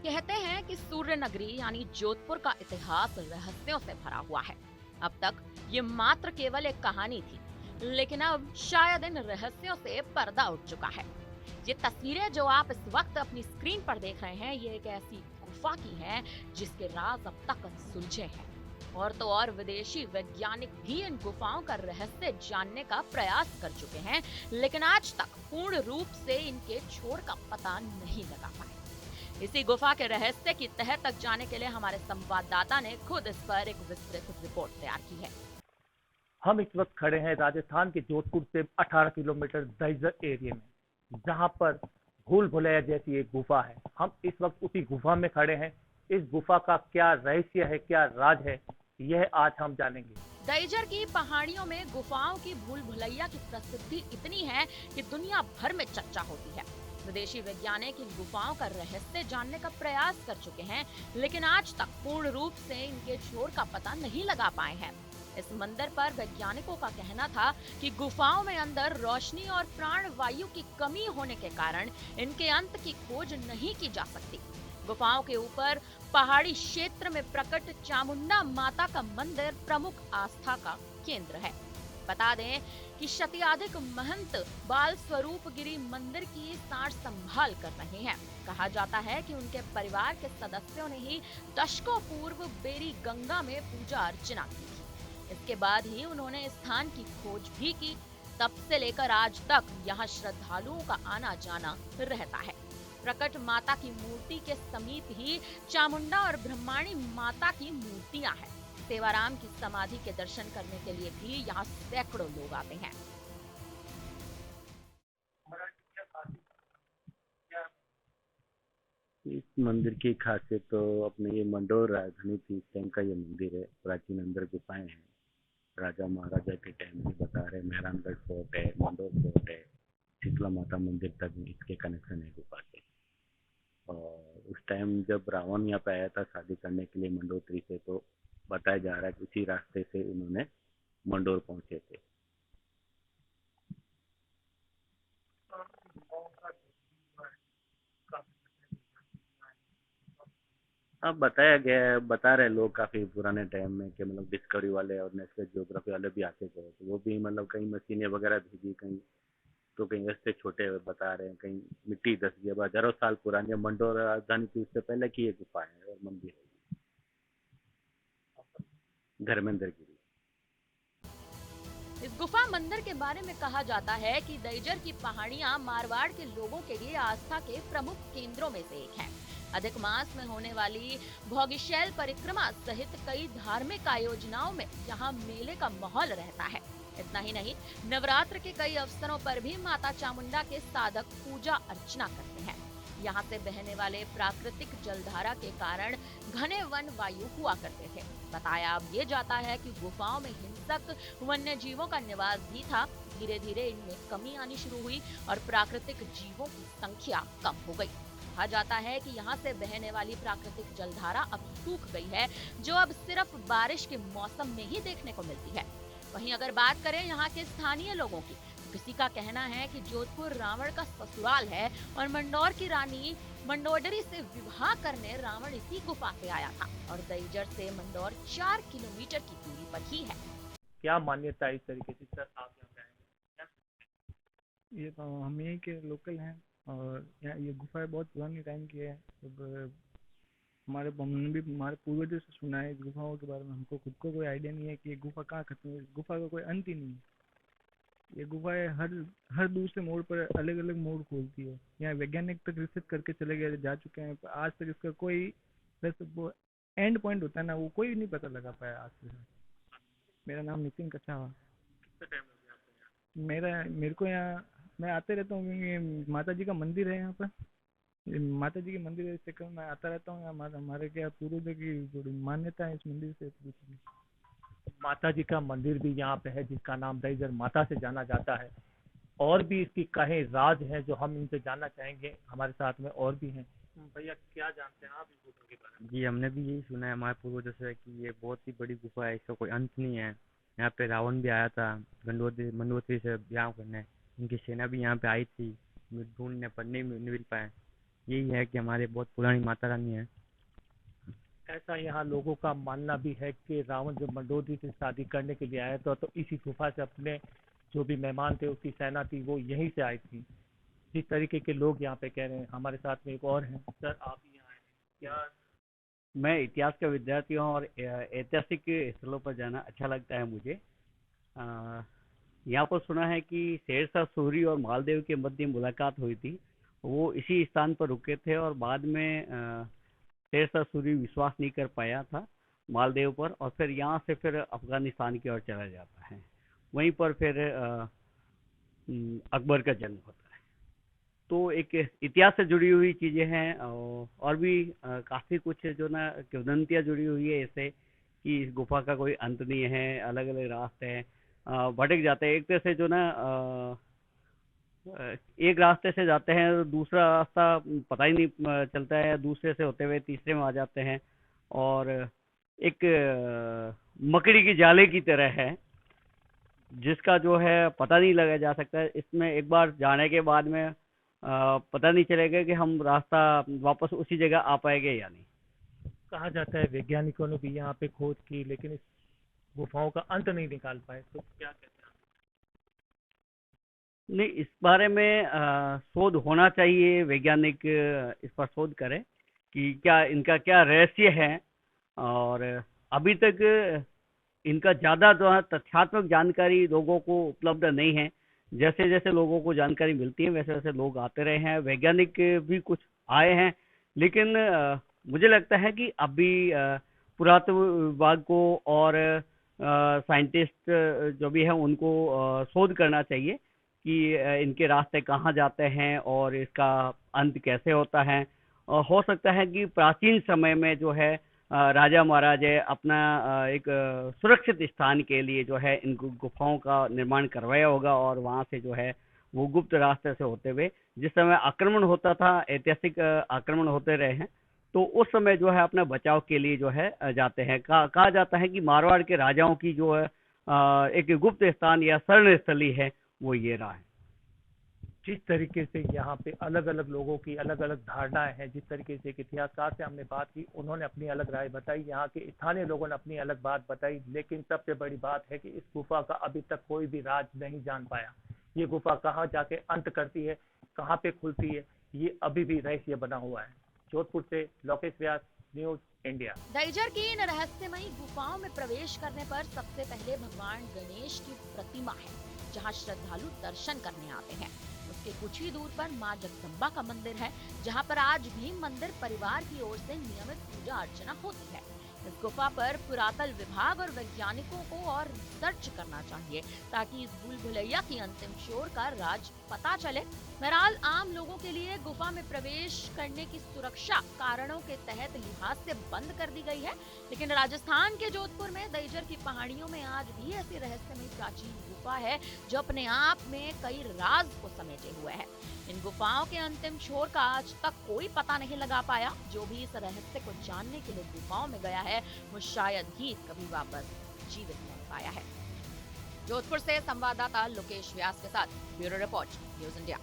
कहते हैं कि सूर्य नगरी यानी जोधपुर का इतिहास रहस्यों से भरा हुआ है। अब तक ये मात्र केवल एक कहानी थी, लेकिन अब शायद इन रहस्यों से पर्दा उठ चुका है। ये तस्वीरें जो आप इस वक्त अपनी स्क्रीन पर देख रहे हैं, ये एक ऐसी गुफा की है जिसके राज अब तक सुलझे हैं। और तो और विदेशी वैज्ञानिक भी इन गुफाओं का रहस्य जानने का प्रयास कर चुके हैं, लेकिन आज तक पूर्ण रूप से इनके छोर का पता नहीं लगा पाए। इसी गुफा के रहस्य की तह तक जाने के लिए हमारे संवाददाता ने खुद इस पर एक विस्तृत रिपोर्ट तैयार की है। हम इस वक्त खड़े हैं राजस्थान के जोधपुर से 18 किलोमीटर दहिसर एरिया में, जहां पर भूल भुलैया जैसी एक गुफा है। हम इस वक्त उसी गुफा में खड़े हैं। इस गुफा का क्या रहस्य है, क्या राज है, यह आज हम जानेंगे। दहिजर की पहाड़ियों में गुफाओं की भूल भुलैया की प्रसिद्धि इतनी है कि दुनिया भर में चर्चा होती है। विदेशी वैज्ञानिक इन गुफाओं का रहस्य जानने का प्रयास कर चुके हैं, लेकिन आज तक पूर्ण रूप से इनके छोर का पता नहीं लगा पाए हैं। इस मंदिर पर वैज्ञानिकों का कहना था कि गुफाओं में अंदर रोशनी और प्राण वायु की कमी होने के कारण इनके अंत की खोज नहीं की जा सकती। गुफाओं के ऊपर पहाड़ी क्षेत्र में प्रकट चामुंडा माता का मंदिर प्रमुख आस्था का केंद्र है। बता दें कि शताधिक महंत बाल स्वरूप गिरी मंदिर की सार संभाल कर रहे हैं। कहा जाता है कि उनके परिवार के सदस्यों ने ही दशकों पूर्व बेरी गंगा में पूजा अर्चना की थी। इसके बाद ही उन्होंने स्थान की खोज भी की। तब से लेकर आज तक यहाँ श्रद्धालुओं का आना जाना रहता है। प्रकट माता की मूर्ति के समीप ही चामुंडा और ब्रह्माणी माता की मूर्तियां हैं। सेवाराम की समाधि के दर्शन करने के लिए भी यहाँ सैकड़ों लोग आते हैं। इस मंदिर की खासियत तो अपने ये मंडोर राजधानी थी, इस टाइम का ये मंदिर है। प्राचीन अंदर गुफाएं हैं, राजा महाराजा के टाइम में बता रहे। मेहरानगढ़ फोर्ट है, मंडोर फोर्ट है, शीतला माता मंदिर तक इसके कनेक्शन है गुफा के। और उस टाइम जब रावण यहाँ पे आया था शादी करने के लिए मंडोत्री से, तो बताया जा रहा है कि उसी रास्ते से उन्होंने मंडोर पहुंचे थे। अब बताया गया है, बता रहे लोग काफी पुराने टाइम में कि मतलब डिस्कवरी वाले और नेशनल ज्योग्राफी वाले भी आते थे, तो वो भी मतलब कहीं मशीनें वगैरह भेजी, कहीं तो कहीं रास्ते छोटे हुए बता रहे हैं, कहीं मिट्टी धस गया। हजारों साल पुरानी मंडोर राजधानी थी, उससे पहले की ये गुफा है और मंदिर है धर्मेंद्र गिरी। इस गुफा मंदिर के बारे में कहा जाता है कि दहिजर की पहाड़ियां मारवाड़ के लोगों के लिए आस्था के प्रमुख केंद्रों में से एक है। अधिक मास में होने वाली भोगिशैल परिक्रमा सहित कई धार्मिक आयोजनाओं में यहाँ मेले का माहौल रहता है। इतना ही नहीं, नवरात्र के कई अवसरों पर भी माता चामुंडा के साधक पूजा अर्चना करते हैं। यहाँ से बहने वाले प्राकृतिक जलधारा के कारण घने वन वायु हुआ करते थे। बताया अब ये जाता है कि गुफाओं में हिंसक वन्य जीवों का निवास भी था। धीरे धीरे इनमें कमी आनी शुरू हुई और प्राकृतिक जीवों की संख्या कम हो गई। कहा जाता है कि यहाँ से बहने वाली प्राकृतिक जलधारा अब सूख गई है, जो अब सिर्फ बारिश के मौसम में ही देखने को मिलती है। वहीं अगर बात करें यहाँ के स्थानीय लोगों की, किसी का कहना है कि जोधपुर रावण का ससुराल है और मंडोर की रानी मंडोदरी से विवाह करने रावण इसी गुफा से आया था और दहिजर से मंडोर 4 किलोमीटर की दूरी पर ही है। क्या मान्यता है इस तरीके से? सर, आप यहाँ पे आए हैं। ये तो हम यहीं के लोकल हैं और यहाँ ये गुफा बहुत पुरानी टाइम की है। अब हमने भी हमारे पूर्वजों से सुना है इस गुफाओं के बारे में। हमको खुद को कोई आइडिया नहीं है कि ये गुफा कहाँ खत्म है। इस गुफा का कोई अंत ही नहीं है। ये गुफाएं हर हर दूसरे मोड़ पर अलग अलग मोड़ खोलती है। यहाँ वैज्ञानिक तक रिसर्च करके चले गए जा चुके हैं, पर आज तक इसका कोई वो एंड पॉइंट होता है ना, वो कोई नहीं पता लगा पाया आज तक। मेरा नाम नितिन कछावा। मेरे को यहाँ मैं आते रहता हूँ क्योंकि ये माता जी का मंदिर है यहाँ पर। ये माता जी के मंदिर है, इस चक्कर मैं आता रहता हूँ। हमारे क्या पूर्वजों की थोड़ी मान्यता है इस मंदिर से। माता जी का मंदिर भी यहाँ पे है, जिसका नाम दहिजर माता से जाना जाता है। और भी इसकी कहे राज है जो हम इनसे जानना चाहेंगे। हमारे साथ में और भी हैं। भैया, क्या जानते हैं आप इस गुफा के बारे में? जी, हमने भी यही सुना है हमारे पूर्वजों से कि ये बहुत ही बड़ी गुफा है, इसका कोई अंत नहीं है। यहाँ पे रावण भी आया था गंगोत्री से ब्याह करने। उनकी सेना भी यहाँ पे आई थी, ढूंढने पर नहीं मिल पाए। यही है कि हमारे बहुत पुरानी माता रानी है। ऐसा यहाँ लोगों का मानना भी है कि रावण जब मंडोदरी से शादी करने के लिए आया था तो इसी गुफा से अपने जो भी मेहमान थे उसकी सेना थी वो यहीं से आई थी। जिस तरीके के लोग यहाँ पे कह रहे हैं। हमारे साथ में एक और हैं। सर आप यहाँ आए हैं क्या? मैं इतिहास का विद्यार्थी हूँ और ऐतिहासिक स्थलों पर जाना अच्छा लगता है मुझे। अ, यहाँ पर सुना है कि शेरशाह सूरी और मालदेव के मध्य मुलाकात हुई थी। वो इसी स्थान पर रुके थे और बाद में शेरशाह सूरी विश्वास नहीं कर पाया था मालदेव पर और फिर यहाँ से फिर अफगानिस्तान की ओर चला जाता है। वहीं पर फिर अकबर का जन्म होता है। तो एक इतिहास से जुड़ी हुई चीज़ें हैं और भी काफ़ी कुछ जो ना किंवदंतियाँ जुड़ी हुई है ऐसे कि इस गुफा का कोई अंत नहीं है, अलग अलग रास्ते हैं, भटक जाते हैं एक तरह से जो ना एक रास्ते से जाते हैं तो दूसरा रास्ता पता ही नहीं चलता है, दूसरे से होते हुए तीसरे में आ जाते हैं और एक मकड़ी की जाले की तरह है जिसका जो है पता नहीं लगा जा सकता है। इसमें एक बार जाने के बाद में पता नहीं चलेगा कि हम रास्ता वापस उसी जगह आ पाएंगे या नहीं। कहा जाता है वैज्ञानिकों ने भी यहाँ पे खोज की लेकिन इस गुफाओं का अंत नहीं निकाल पाए। तो क्या कहते हैं? नहीं, इस बारे में शोध होना चाहिए, वैज्ञानिक इस पर शोध करें कि क्या इनका क्या रहस्य है और अभी तक इनका ज़्यादा जो है तथ्यात्मक जानकारी लोगों को उपलब्ध नहीं है। जैसे जैसे लोगों को जानकारी मिलती है वैसे वैसे लोग आते रहे हैं, वैज्ञानिक भी कुछ आए हैं लेकिन मुझे लगता है कि अभी पुरातत्व विभाग को और साइंटिस्ट जो भी हैं उनको शोध करना चाहिए कि इनके रास्ते कहाँ जाते हैं और इसका अंत कैसे होता है। हो सकता है कि प्राचीन समय में जो है राजा महाराजे अपना एक सुरक्षित स्थान के लिए जो है इन गुफाओं का निर्माण करवाया होगा और वहाँ से जो है वो गुप्त रास्ते से होते हुए जिस समय आक्रमण होता था, ऐतिहासिक आक्रमण होते रहे हैं, तो उस समय जो है अपने बचाव के लिए जो है जाते हैं। कहा जाता है कि मारवाड़ के राजाओं की जो है एक गुप्त स्थान या शरण स्थली है वो ये रहा है। जिस तरीके से यहाँ पे अलग अलग लोगों की अलग अलग धारणाएं हैं, जिस तरीके से एक इतिहासकार से हमने बात की, उन्होंने अपनी अलग राय बताई, यहाँ के स्थानीय लोगों ने अपनी अलग बात बताई, लेकिन सबसे बड़ी बात है कि इस गुफा का अभी तक कोई भी राज नहीं जान पाया। ये गुफा कहाँ जाके अंत करती है, कहाँ पे खुलती है, ये अभी भी रहस्य बना हुआ है। जोधपुर से लोकेश व्यास, न्यूज इंडिया। दईजर की इन रहस्यमयी गुफाओं में प्रवेश करने पर सबसे पहले भगवान गणेश की प्रतिमा है, जहां श्रद्धालु दर्शन करने आते हैं। उसके कुछ ही दूर पर मां जगदम्बा का मंदिर है, जहां पर आज भी मंदिर परिवार की ओर से नियमित पूजा अर्चना होती है। इस गुफा पर पुरातत्व विभाग और वैज्ञानिकों को और रिसर्च करना चाहिए ताकि इस भूल भुलैया की अंतिम छोर का राज पता चले। बहरहाल आम लोगों के लिए गुफा में प्रवेश करने की सुरक्षा कारणों के तहत लिहाज से बंद कर दी गई है, लेकिन राजस्थान के जोधपुर में दईजर की पहाड़ियों में आज भी ऐसी रहस्यमयी प्राचीन गुफा है जो अपने आप में कई राज को समेटे हुए है। इन गुफाओं के अंतिम छोर का आज तक कोई पता नहीं लगा पाया। जो भी इस रहस्य को जानने के लिए गुफाओं में गया है वो शायद ही कभी वापस जीवित नहीं पाया है। जोधपुर से संवाददाता लोकेश व्यास के साथ ब्यूरो रिपोर्ट, न्यूज इंडिया।